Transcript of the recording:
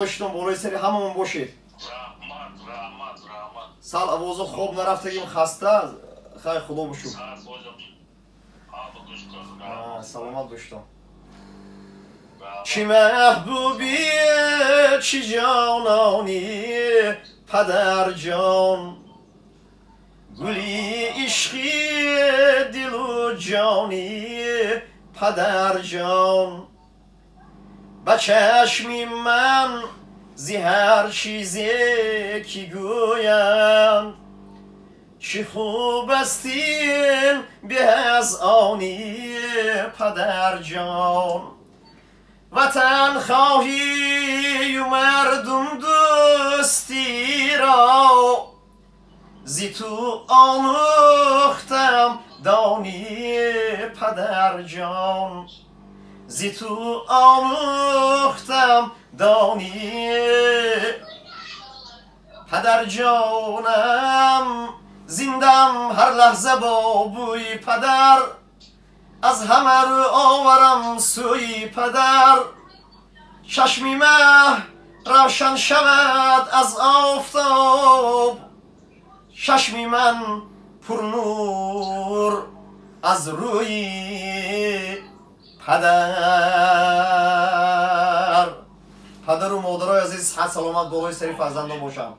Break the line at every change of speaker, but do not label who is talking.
داشتم بالای سری هممون باشید.
رحمت.
سال آوازو خوب نرفتگیم خسته. خیلی خدا بشو. سلامت باشتم. چی محبوبی چی جانانی پدر جان، گلی عشقی دل و جانی پدر جان، با چشمی من زی هر چیزی که گویم چی خوب استین به از آنی پدر جان، وطن خواهی و مردم دوستی را زی تو آموختم دانی پدر جان، زی تو آموختم دانی پدر جانم، زندم هر لحظه با بوی پدر، از همه رو آورم سوی پدر، چشمی مه روشن شود از آفتاب، چشمی من پر نور از روی پدر و مادرای عزیز صحت سلامت بالای سری فرزنده باشم.